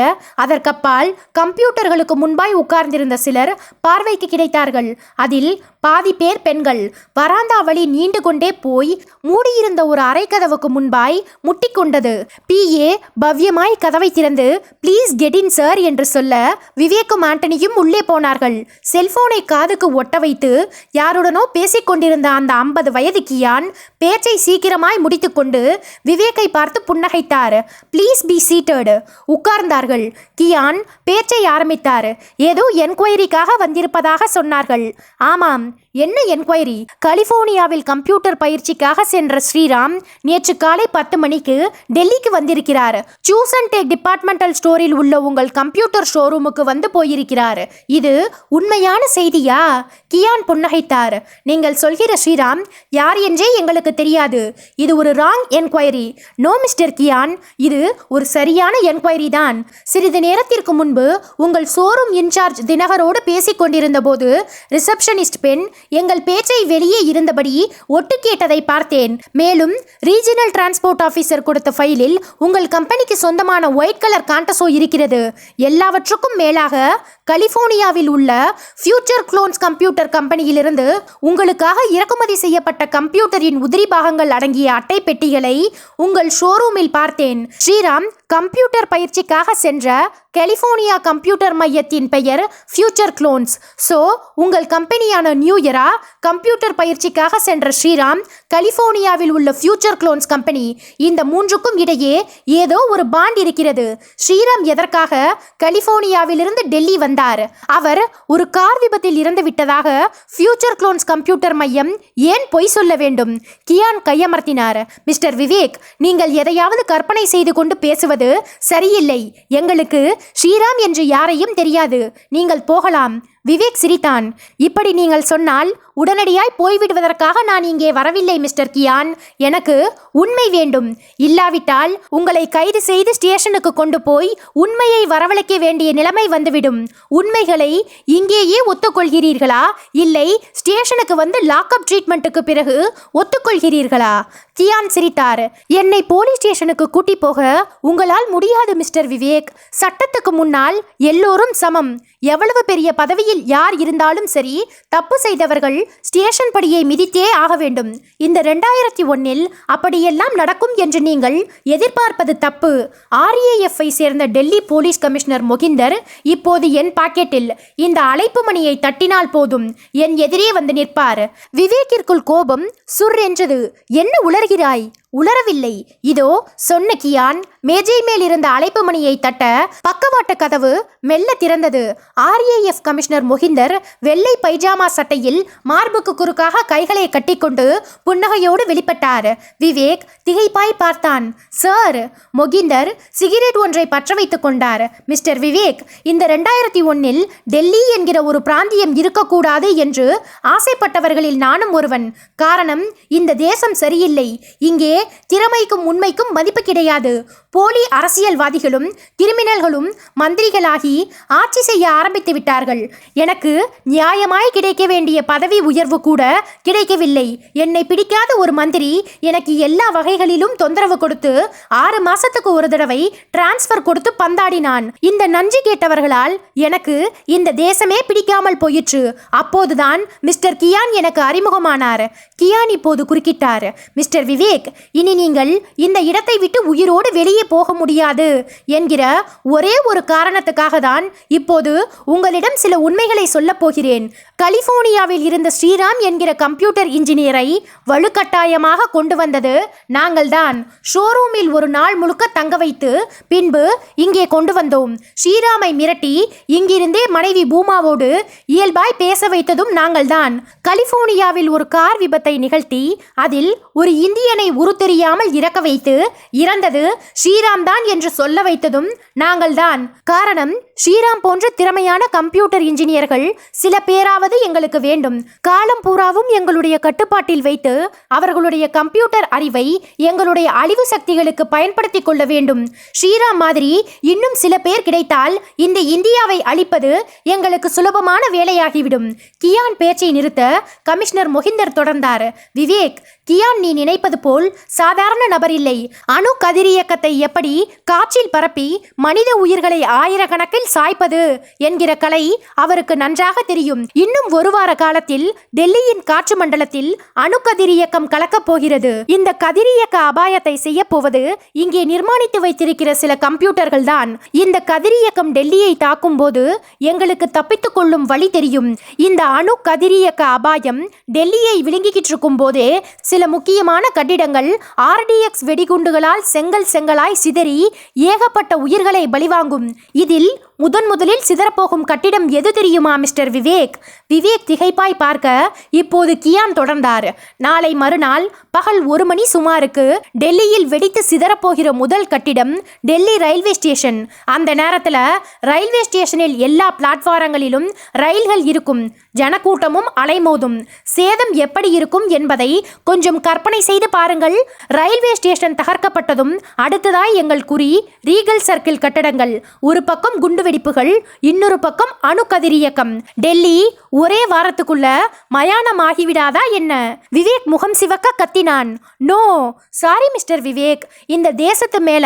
அதற்கப்பால் கம்ப்யூட்டர்களுக்கு முன்பாய் உட்கார்ந்திருந்த சிலர் பார்வைக்கு கிடைத்தார்கள். அதில் பாதி பேர் பெண்கள். வராந்தா வழி நீண்டு கொண்டே போய் மூடியிருந்த ஒரு அறைக்கதவுக்கு முன்பாய் முட்டிக்கொண்டது. PA பவ்யமாய் கதவை திறந்து ப்ளீஸ் கெட் இன் சார் என்று சொல்ல விவேக்கும் ஆண்டனியும் உள்ளே போனார்கள். செல்போனை காதுக்கு ஒட்ட வைத்து யாருடனோ பேசிக்கொண்டிருந்த அந்த 50 வயது கியான் பேச்சை சீக்கிரமாய் முடித்துக்கொண்டு விவேக்கை பார்த்து புன்னகைத்தார். Please be seated. உட்கார்ந்தார்கள். கியான் பேச்சை ஆரம்பித்தார். ஏதோ என்கொயரிக்காக வந்திருப்பதாக சொன்னார்கள். ஆமாம், என்ன என்கொயரி? கலிபோர்னியாவில் கம்ப்யூட்டர் பயிற்சிக்காக சென்ற ஸ்ரீராம் நேற்று காலை 10 மணிக்கு டெல்லிக்கு வந்திருக்கிறார். சூஸ் அண்ட் டேக் டிபார்ட்மெண்டல் ஸ்டோரில் உள்ள உங்கள் கம்ப்யூட்டர் ஷோரூமுக்கு வந்து போயிருக்கிறார். இது உண்மையான செய்தியா? கியான் புன்னகைத்தார். நீங்கள் சொல்கிற ஸ்ரீராம் யார் என்றே எங்களுக்கு தெரியாது. இது ஒரு wrong enquiry. No mister Gyan, இது ஒரு சரியான என்கொயரி தான். சிறிது நேரத்திற்கு முன்பு உங்கள் ஷோரூம் இன்சார்ஜ் தினகரோடு பேசிக் கொண்டிருந்த போது ரிசப்ஷனிஸ்ட் பெண் எங்கள் பேச்சை வெளியே இருந்தபடி ஒட்டு கேட்டதை பார்த்தேன். மேலும் ரீஜனல் டிரான்ஸ்போர்ட் ஆஃபீஸர் கொடுத்த ஃபைலில் உங்கள் கம்பெனிக்கு சொந்தமான ஒயிட் கலர் காண்டசோ இருக்கிறது. எல்லாவற்றுக்கும் மேலாக கலிபோர்னியாவில் உள்ள ஃபியூச்சர் குளோன்ஸ் கம்ப்யூட்டர் கம்பெனியிலிருந்து உங்களுக்காக இறக்குமதி செய்யப்பட்ட கம்ப்யூட்டரின் உதிரி பாகங்கள் அடங்கிய அட்டை பெட்டிகளை உங்கள் ஷோரூமில் பார்த்தேன். ஸ்ரீராம் கம்ப்யூட்டர் பயிற்சிக்காக சென்ற கலிபோர்னியா கம்ப்யூட்டர் மையத்தின் பெயர் ஃபியூச்சர் குளோன்ஸ். ஸோ உங்கள் கம்பெனியான நியூ இயரா கம்ப்யூட்டர் பயிற்சிக்காக சென்ற ஸ்ரீராம் கலிபோர்னியாவில் உள்ள ஃபியூச்சர் குளோன்ஸ் கம்பெனி, இந்த மூன்றுக்கும் இடையே ஏதோ ஒரு பாண்ட் இருக்கிறது. ஸ்ரீராம் எதற்காக கலிபோர்னியாவிலிருந்து டெல்லி வந்தார்? அவர் ஒரு கார் விபத்தில் இறந்து விட்டதாக ஃபியூச்சர் குளோன்ஸ் கம்ப்யூட்டர் மையம் ஏன் பொய் சொல்ல வேண்டும்? கியான் கையமர்த்தினார். மிஸ்டர் விவேக், நீங்கள் எதையாவது கற்பனை செய்து கொண்டு பேசுவது சரியில்லை. எங்களுக்கு ஸ்ரீராம் என்று யாரையும் தெரியாது. நீங்கள் போகலாம். விவேக் சிரித்தான். இப்படி நீங்கள் சொன்னால் உடனடியாய் போய்விடுவதற்காக நான் இங்கே வரவில்லை மிஸ்டர் கியான். எனக்கு உண்மை வேண்டும். இல்லாவிட்டால் உங்களை கைது செய்து ஸ்டேஷனுக்கு கொண்டு போய் உண்மையை வரவழைக்க வேண்டிய நிலைமை வந்துவிடும். உண்மைகளை இங்கேயே ஒத்துக்கொள்கிறீர்களா, இல்லை ஸ்டேஷனுக்கு வந்து லாக்அப் ட்ரீட்மெண்ட்டுக்கு பிறகு ஒத்துக்கொள்கிறீர்களா? கியான் சிரித்தார். என்னை போலீஸ் ஸ்டேஷனுக்கு கூட்டி போக உங்களால் முடியாது மிஸ்டர் விவேக். சட்டத்துக்கு முன்னால் எல்லோரும் சமம். எவ்வளவு பெரிய பதவியில் யார் இருந்தாலும் சரி, தப்பு செய்தவர்கள் ஸ்டேஷன் படியை மிதித்தே ஆக வேண்டும். இந்த 2001 அப்படியெல்லாம் நடக்கும் என்று நீங்கள் எதிர்பார்ப்பது தப்பு. RAF-ஐ சேர்ந்த டெல்லி போலீஸ் கமிஷனர் மொகிந்தர் இப்போது என் பாக்கெட்டில். இந்த அழைப்பு மணியை தட்டினால் போதும், என் எதிரே வந்து நிற்பார். விவேக்கிற்குள் கோபம் சுர் என்றது. என்ன உளறுகிறாய்? உளரவில்லை. இதோ சொன்ன கியான் மேஜை மேல் இருந்த அழைப்பு மணியை தட்ட பக்கவாட்டு கதவு மெல்ல திறந்தது. RAF கமிஷனர் மொகிந்தர் வெள்ளை பைஜாமா சட்டையில் மார்புக்கு குறுக்காக கைகளை கட்டிக்கொண்டு புன்னகையோடு வெளிப்பட்டார். விவேக் திகைப்பாய் பார்த்தான். சார். மொகிந்தர் சிகரெட் ஒன்றை பற்ற வைத்துக் கொண்டார். மிஸ்டர் விவேக், இந்த 2001 டெல்லி என்கிற ஒரு பிராந்தியம் இருக்கக்கூடாது என்று ஆசைப்பட்டவர்களில் நானும் ஒருவன். காரணம், இந்த தேசம் சரியில்லை. இங்கே திறமைக்கும் உண்மைக்கும் மதிப்பு கிடையாது. போலி அரசியல்வாதிகளும் கிரிமினல்களும் மந்திரிகளாகி ஆட்சி செய்ய ஆரம்பித்து விட்டார்கள். எனக்கு நியாயமாய் கிடைக்க வேண்டிய பதவி உயர்வு கூட கிடைக்கவில்லை. என்னை பிடிக்காத ஒரு மந்திரி எனக்கு எல்லா வகைகளிலும் தொந்தரவு கொடுத்து 6 மாசத்துக்கு ஒரு தடவை டிரான்ஸ்பர் கொடுத்து பந்தாடினான். இந்த நன்றி கேட்டவர்களால் எனக்கு இந்த தேசமே பிடிக்காமல் போயிற்று. அப்போதுதான் மிஸ்டர் கியான் எனக்கு அறிமுகமானார். கியான் இப்போது குறுக்கிட்டார். மிஸ்டர் விவேக், இனி நீங்கள் இந்த இடத்தை விட்டு உயிரோடு வெளியே போக முடியாது என்கிற ஒரே ஒரு காரணத்துக்காக தான் இப்போது உங்களிடம் சில உண்மைகளை சொல்லப் போகிறேன். கலிபோர்னியாவில் இருந்த ஸ்ரீராம் என்கிற கம்ப்யூட்டர் இன்ஜினியரை வலுக்கட்டாயமாக கொண்டு வந்தது நாங்கள்தான். ஷோரூமில் ஒரு நாள் முழுக்க தங்க வைத்து பின்பு இங்கே கொண்டு வந்தோம். ஸ்ரீராமை மிரட்டி இங்கிருந்தே மனைவி பூமாவோடு இயல்பாய் பேச வைத்ததும் நாங்கள்தான். கலிபோர்னியாவில் ஒரு கார் விபத்தை நிகழ்த்தி அதில் ஒரு இந்தியனை உருத்தெரியாமல் இறக்க வைத்து இறந்தது ஸ்ரீராம் தான் என்று சொல்ல வைத்ததும் நாங்கள்தான். காரணம், ஸ்ரீராம் போன்ற திறமையான கம்ப்யூட்டர் இன்ஜினியர் இன்ஜினியர்கள் சில பேராவது எங்களுக்கு வேண்டும். காலம் பூராவும் எங்களுடைய கட்டுப்பாட்டில் வைத்து அவர்களுடைய கம்ப்யூட்டர் அறிவை எங்களுடைய அழிவு சக்திகளுக்கு பயன்படுத்தி கொள்ள வேண்டும். ஸ்ரீராம் மாதிரி இன்னும் சில பேர் கிடைத்தால் இந்த இந்தியாவை அழிப்பது எங்களுக்கு சுலபமான வேலையாகிவிடும். கியான் பேச்சை நிறுத்த கமிஷனர் மொஹிந்தர் தொடர்ந்தார். விவேக், கியான், நீ நினைப்பது போல் சாதாரண நபர் இல்லை. அணு கதிரியக்கத்தை எப்படி காற்றில் பரப்பி மனித உயிர்களை ஆயிரக்கணக்கில் சாய்ப்பது என்கிற கலை அவருக்கு நன்றாக தெரியும். இன்னும் ஒரு வார காலத்தில் டெல்லியின் காற்று மண்டலத்தில் அணு கதிரியக்கம் கலக்கப் போகிறது. இந்த கதிரியக்க அபாயத்தை செய்ய போவது இங்கே நிர்மாணித்து வைத்திருக்கிற சில கம்ப்யூட்டர்கள் தான். இந்த கதிரியக்கம் டெல்லியை தாக்கும் போது எங்களுக்கு தப்பித்துக் கொள்ளும் வழி தெரியும். இந்த அணு கதிரியக்க அபாயம் டெல்லியை விழுங்கிக்கிட்டு இருக்கும் போதே சில முக்கியமான கட்டிடங்கள் RDX வெடிகுண்டுகளால் செங்கலாய் சிதறி ஏகப்பட்ட உயிர்களை பலிவாங்கும். இதில் முதலில் சிதறப்போகும் கட்டிடம் எது தெரியுமா மிஸ்டர் விவேக்? விவேக் திகைப்பாய் பார்க்க இப்போது கியான் தொடர்ந்தார். நாளை மறுநாள் பகல் 1 மணி சுமாருக்கு டெல்லியில் வெடித்து சிதறப்போகிற முதல் கட்டிடம் டெல்லி ரயில்வே ஸ்டேஷன். அந்த நேரத்தில் ரயில்வே ஸ்டேஷனில் எல்லா பிளாட்பாரங்களிலும் ரயில்கள் இருக்கும். ஜனக்கூட்டமும் அலைமோதும். சேதம் எப்படி இருக்கும் என்பதை கொஞ்சம் கற்பனை செய்து பாருங்கள். ரயில்வே ஸ்டேஷன் தகர்க்கப்பட்டதும் அடுத்ததாய் எங்கள் குறி ரீகல் சர்க்கிள் கட்டடங்கள். ஒரு பக்கம் குண்டு வெடிப்புகள், இன்னொரு பக்கம் அணு கதிரியக்கம். டெல்லி ஒரே வாரத்துக்குள்ள மயானம் ஆகிவிடாதா என்ன? விவேக் முகம் சிவக்க கத்தினான். No, sorry mister Vivek. இந்த தேசத்து மேல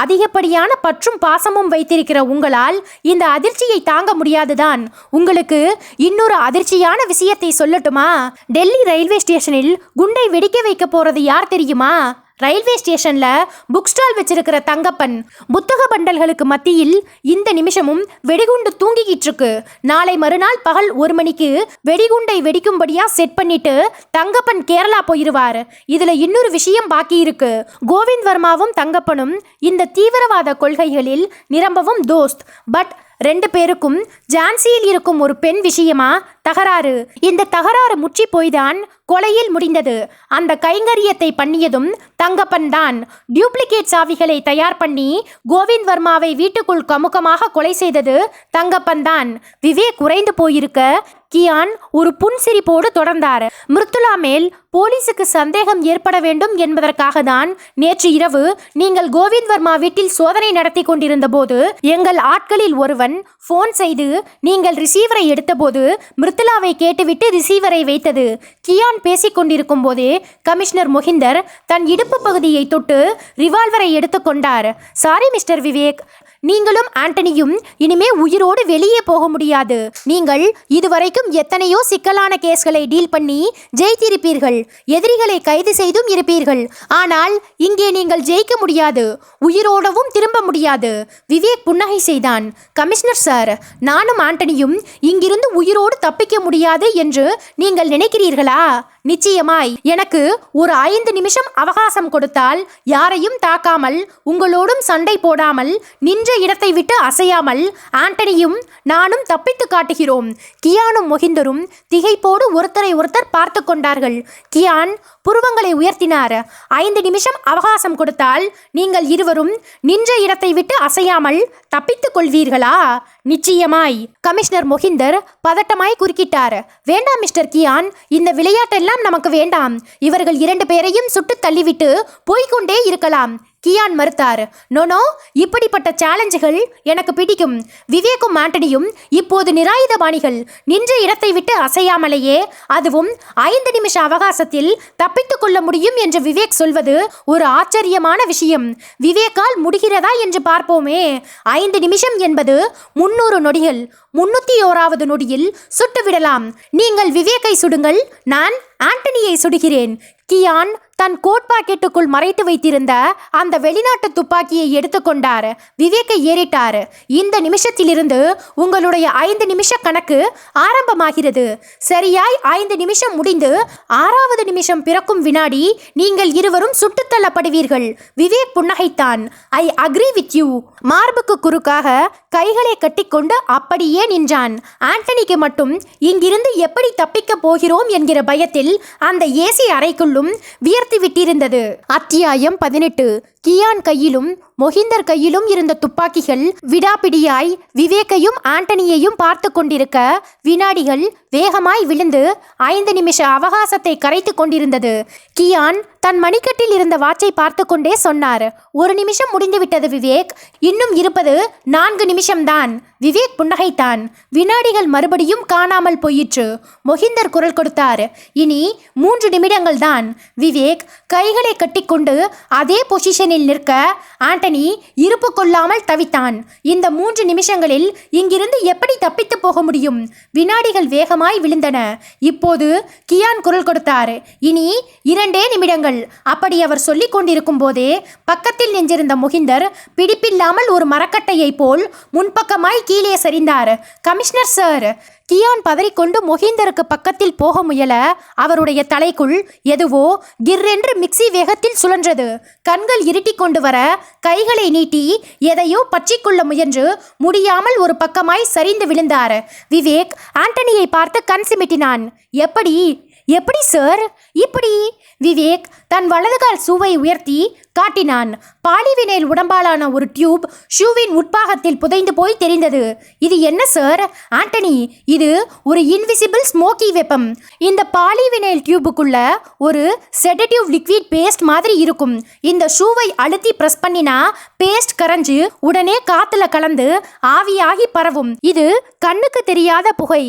அதிகப்படியான பற்றும் பாசமும் வைத்திருக்கிற உங்களால் இந்த அதிர்ச்சியை தாங்க முடியாதுதான். உங்களுக்கு இன்னொரு அதிர்ச்சியான விஷயத்தை சொல்லட்டுமா? டெல்லி ரயில்வே ஸ்டேஷனில் குண்டை வெடிக்க வைக்க போறது யார் தெரியுமா? ரயில்வே ஸ்டேஷன்ல புக் ஸ்டால் வச்சிருக்கிற தங்கப்பன். புத்தக பண்டல்களுக்கு மத்தியில் இந்த நிமிஷமும் வெடிகுண்டு தூங்கிக்கிட்டு இருக்கு. நாளை மறுநாள் பகல் 1 மணிக்கு வெடிகுண்டை வெடிக்கும்படியா செட் பண்ணிட்டு தங்கப்பன் கேரளா போயிருவார். இதுல இன்னொரு விஷயம் பாக்கி இருக்கு. கோவிந்த் வர்மாவும் தங்கப்பனும் இந்த தீவிரவாத கொள்கைகளில் நிரம்பவும் தோஸ்த். பட் 2 பேருக்கும் ஜான்சியில் இருக்கும் ஒரு பெண் விஷயமா தகராறு. இந்த தகராறு முற்றி போய்தான் கொலையில் முடிந்தது. அந்த கைங்கரியத்தை பண்ணியதும் தங்கப்பன் தான். டியூப்ளிகேட் சாவிகளை தயார் பண்ணி கோவிந்த் வர்மாவை வீட்டுக்குள் கமுக்கமாக கொலை செய்தது தங்கப்பன் தான். விவேக் உறைந்து போயிருக்க கியான் ஒரு புன்சிரிப்போடு தொடர்ந்தார். மிருத்துளா மேல் போலீசுக்கு சந்தேகம் ஏற்பட வேண்டும் என்பதற்காக தான் நேற்று இரவு நீங்கள் கோவிந்த் வர்மா வீட்டில் சோதனை நடத்தி கொண்டிருந்த போது எங்கள் ஆட்களில் ஒருவன் போன் செய்து நீங்கள் ரிசீவரை எடுத்தபோது மிருத்துளாவை கேட்டுவிட்டு ரிசீவரை வைத்தது. கியான் பேசிக் கொண்டிருக்கும் போதே கமிஷனர் மொஹிந்தர் தன் இடுப்பு பகுதியை தொட்டு ரிவால்வரை எடுத்துக்கொண்டார். சாரி மிஸ்டர் விவேக், நீங்களும் ஆண்டனியும் இனிமே உயிரோடு வெளியே போக முடியாது. நீங்கள் இதுவரைக்கும் எத்தனையோ சிக்கலான கேஸ்களை டீல் பண்ணி ஜெயித்திருப்பீர்கள். எதிரிகளை கைது செய்தும் இருப்பீர்கள். ஆனால் இங்கே நீங்கள் ஜெயிக்க முடியாது. உயிரோடவும் திரும்ப முடியாது. விவேக் புன்னகை செய்தான். கமிஷனர் சார், நானும் ஆண்டனியும் இங்கிருந்து உயிரோடு தப்பிக்க முடியாது என்று நீங்கள் நினைக்கிறீர்களா? நிச்சயமாய். எனக்கு ஒரு 5 நிமிஷம் அவகாசம் கொடுத்தால் யாரையும் தாக்காமல் உங்களோடும் சண்டை போடாமல் நின்ற இடத்தை விட்டு அசையாமல் ஆண்டனியும் நானும் தப்பித்து காட்டுகிறோம். கியானும் மொஹிந்தரும் திகைப்போடு ஒருத்தரை ஒருத்தர் பார்த்து கொண்டார்கள். கியான் புருவங்களை உயர்த்தினார். 5 நிமிஷம் அவகாசம் கொடுத்தால் நீங்கள் இருவரும் நின்ற இடத்தை விட்டு அசையாமல் தப்பித்துக் கொள்வீர்களா? நிச்சயமாய். கமிஷனர் மொஹிந்தர் பதட்டமாய் குறுக்கிட்டார். வேண்டாம் மிஸ்டர் கியான், இந்த விளையாட்டெல்லாம் நமக்கு வேண்டாம். இவர்கள் 2 பேரையும் சுட்டு தள்ளிவிட்டு போய்கொண்டே இருக்கலாம். கியான் மறுத்தார். நோனோ, இப்படிப்பட்ட சேலஞ்சுகள் எனக்கு பிடிக்கும். விவேக்கும் ஆண்டனியும் இப்போது நிராயுதபாணிகள். நின்ற இடத்தை விட்டு அசையாமலேயே, அதுவும் 5 நிமிஷ அவகாசத்தில் தப்பித்துக் கொள்ள முடியும் என்று விவேக் சொல்வது ஒரு ஆச்சரியமான விஷயம். விவேக்கால் முடிகிறதா என்று பார்ப்போமே. 5 நிமிஷம் என்பது 300 நொடிகள். 301வது நொடியில் சுட்டுவிடலாம். நீங்கள் விவேக்கை சுடுங்கள், நான் ஆண்டனியை சுடுகிறேன். கியான் தன் கோட் பாக்கெட்டுக்குள் மறைத்து வைத்திருந்த அந்த வெளிநாட்டு துப்பாக்கியை எடுத்துக்கொண்டார். விவேக்கை ஏறிட்டார். இந்த நிமிஷத்திலிருந்து உங்களுடைய 5 நிமிஷ கணக்கு ஆரம்பமாகிறது. சரியாய் 5 நிமிஷம் முடிந்து 6வது நிமிஷம் பிறக்கும் வினாடி நீங்கள் இருவரும் சுட்டுத் தள்ளப்படுவீர்கள். விவேக் புன்னகைத்தான். I agree with you. மார்புக்கு குறுக்காக கைகளை கட்டிக்கொண்டு அப்படியே நின்றான். ஆண்டனிக்கு மட்டும் இங்கிருந்து எப்படி தப்பிக்க போகிறோம் என்கிற பயத்தில் அந்த ஏசி அறைக்குள்ளும் வியர்த்து விட்டிருந்தது. அத்தியாயம் 18. கியான் கையிலும் மொஹிந்தர் கையிலும் இருந்த துப்பாக்கிகள் விடாப்பிடியாய் விவேக்கையும் ஆண்டனியையும் பார்த்து கொண்டிருக்க வினாடிகள் வேகமாய் விழுந்து 5 நிமிஷ அவகாசத்தை கரைத்து கொண்டிருந்தது. கியான் தன் மணிக்கட்டில் இருந்த வாட்சை பார்த்து கொண்டே சொன்னார். 1 நிமிஷம் முடிந்துவிட்டது விவேக், இன்னும் இருப்பது 4 நிமிஷம்தான். விவேக் புன்னகைத்தான். வினாடிகள் மறுபடியும் காணாமல் போயிற்று. மொஹிந்தர் குரல் கொடுத்தார். இனி 3 நிமிடங்கள் தான். விவேக் கைகளை கட்டிக்கொண்டு அதே பொசிஷனில் நிற்க ஆண்டனி இருப்பு கொள்ளாமல் தவித்தான். இந்த 3 நிமிஷங்களில் இங்கிருந்து எப்படி தப்பித்து போக முடியும்? வினாடிகள் வேகமாய் விழுந்தன. இப்போது கியான் குரல் கொடுத்தார். இனி 2 நிமிடங்கள். அப்படி அவர் சொல்லிக் கொண்டிருக்கும் போதே பக்கத்தில் நின்றிருந்த மொஹிந்தர் பிடிப்பில்லாமல் ஒரு மரக்கட்டையை போல் முன்பக்கமாய் கீழே சரிந்தார். Commissioner sir! கியான் பதறிக்கொண்டு மொஹிந்தருக்கு பக்கத்தில் போக முயல அவருடைய தலைக்குள் எதுவோ கிர்ரென்று மிக்சி வேகத்தில் சுழன்றது. கண்கள் இருட்டி கொண்டு வர கைகளை நீட்டி எதையோ பற்றிக்கொள்ள முயன்று முடியாமல் ஒரு பக்கமாய் சரிந்து விழுந்தார். விவேக் ஆண்டனியை பார்த்து கண் சிமிட்டினான். எப்படி எப்படி சார்? இப்படி. விவேக் தன் வலதுகால் ஷூவை உயர்த்தி காட்டினான். பாலிவினைல் உடம்பாலான ஒரு டியூப் ஷூவின் உட்பாகத்தில் புதைந்து போய் தெரிந்தது. இது என்ன சார்? ஆண்டனி, இது ஒரு இன்விசிபிள் ஸ்மோக்கி வெப்பம். இந்த பாலிவினைல் டியூபுக்குள்ள ஒரு செடேட்டிவ் லிக்விட் பேஸ்ட் மாதிரி இருக்கும். இந்த ஷூவை அழுத்தி பிரஸ் பண்ணினா பேஸ்ட் கரைஞ்சு உடனே காத்துல கலந்து ஆவியாகி பரவும். இது கண்ணுக்கு தெரியாத புகை.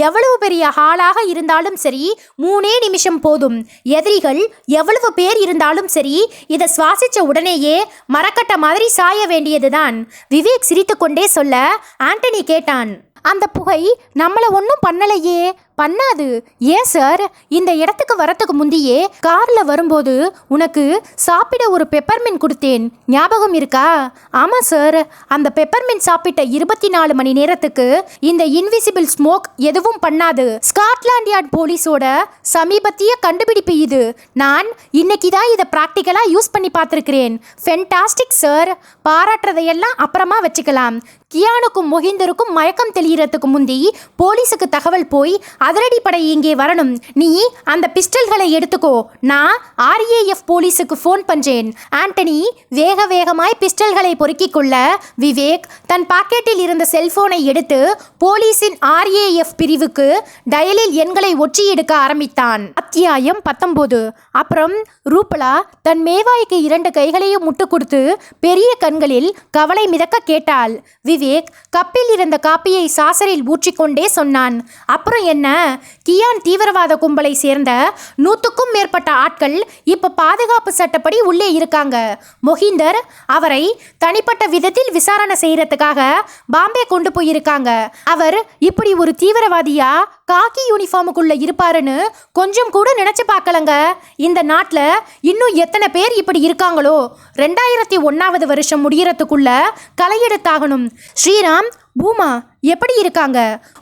எவ்வளவு பெரிய ஹாலாக இருந்தாலும் சரி 3 நிமிஷம் போதும். எதிரிகள் எவ்வளவு பேர் இருந்தாலும் சரி இதை சுவாசிச்ச உடனேயே மரக்கட்ட மாதிரி சாய வேண்டியதுதான். விவேக் சிரித்துக்கொண்டே சொல்ல ஆண்டனி கேட்டான். அந்த புகை நம்மளை ஒன்றும் பண்ணலையே. பண்ணாது. ஏன் சார்? இந்த இடத்துக்கு வரத்துக்கு முந்தியே கார்ல வரும்போது உனக்கு சாப்பிட ஒரு பெப்பர்மின் கொடுத்தேன், ஞாபகம் இருக்கா? ஆமா சார். அந்த பெப்பர்மின் சாப்பிட்ட 24 மணி நேரத்துக்கு இந்த இன்விசிபிள் ஸ்மோக் எதுவும் பண்ணாது. ஸ்காட்லாண்ட் யார்ட் போலீஸோட சமீபத்திய கண்டுபிடிப்பு இது. நான் இன்னைக்கு தான் இதை ப்ராக்டிக்கலா யூஸ் பண்ணி பார்த்துருக்கிறேன். Fantastic sir. பாராட்டுறதையெல்லாம் அப்புறமா வச்சுக்கலாம். கியானுக்கும் மொஹிந்தருக்கும் மயக்கம் தெளியறதுக்கு முந்தி போலீஸுக்கு தகவல் போய் அதிரடிப்படை இங்கே வரணும். நீ அந்த பிஸ்டல்களை எடுத்துக்கோ. நான் RAF போலீஸுக்கு ஃபோன் பண்றேன். ஆண்டனி வேகமாய் பிஸ்டல்களை பொறுக்கிக் கொள்ள விவேக் தன் பாக்கெட்டில் இருந்த செல்போனை எடுத்து போலீஸின் RAF பிரிவுக்கு டயலில் எண்களை ஒற்றி எடுக்க ஆரம்பித்தான். அத்தியாயம் 19. அப்புறம் ரூபலா தன் மேவாய்க்கு 2 கைகளையும் முட்டு கொடுத்து பெரிய கண்களில் கவலை மிதக்க கேட்டாள். விவேக் கப்பில் இருந்த காப்பியை சாசரில் ஊற்றிக்கொண்டே சொன்னான். அப்புறம் என்ன? கியான் தீவிரவாத கும்பலை சேர்ந்த 100க்கும் மேற்பட்ட ஆட்கள் இப்ப பாதுகாப்பு சட்டப்படி உள்ளே இருக்காங்க. மொஹிந்தர் அவரை தனிப்பட்ட விதத்தில் விசாரணை செய்யறதுக்காக பாம்பே கொண்டு போயிருக்காங்க. அவர் இப்படி ஒரு தீவிரவாதியா காக்கி யூனிஃபார்முக்குள்ள இருப்பாருன்னு கொஞ்சம் கூட நினைச்சு பார்க்கலங்க. இந்த நாட்டில் இன்னும் எத்தனை பேர் இப்படி இருக்காங்களோ. 2001வது வருஷம் முடியறதுக்குள்ள களையெடுத்தாகணும். ஸ்ரீராம், பூமா எப்படி இருக்காங்க?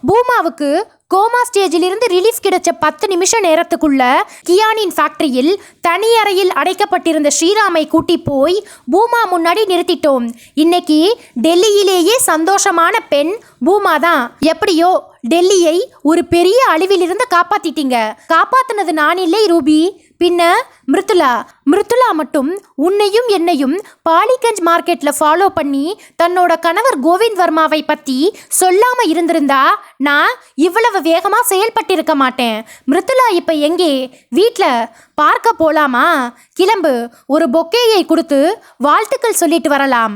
பூமாவுக்கு கோமா ஸ்டேஜிலிருந்து ரிலீஃப் கிடைச்ச 10 நிமிஷ நேரத்துக்குள்ள கியானின் ஃபேக்டரியில் தனி அறையில் அடைக்கப்பட்டிருந்த ஸ்ரீராமை கூட்டி போய் பூமா முன்னாடி நிறுத்திட்டோம். இன்னைக்கு டெல்லியிலேயே சந்தோஷமான பெண் பூமா தான். எப்படியோ டெல்லியை ஒரு பெரிய அழிவிலிருந்து காப்பாத்திட்டீங்க. காப்பாத்தினது நான் இல்லை ரூபி, பின்ன மிருத்துலா மட்டும் உன்னையும் என்னையும் பாலிகஞ்ச் மார்க்கெட்ல ஃபாலோ பண்ணி தன்னோட கணவர் கோவிந்த் வர்மாவை பத்தி சொல்லாம இருந்திருந்தா நான் இவ்வளவு வேகமா செயல்பட்டிருக்க மாட்டேன். மிருத்துலா இப்ப எங்கே? வீட்ல. பார்க்க போலாமா? கிளம்பு. ஒரு பொக்கேயை கொடுத்து வாழ்த்துக்கள் சொல்லிட்டு வரலாம்.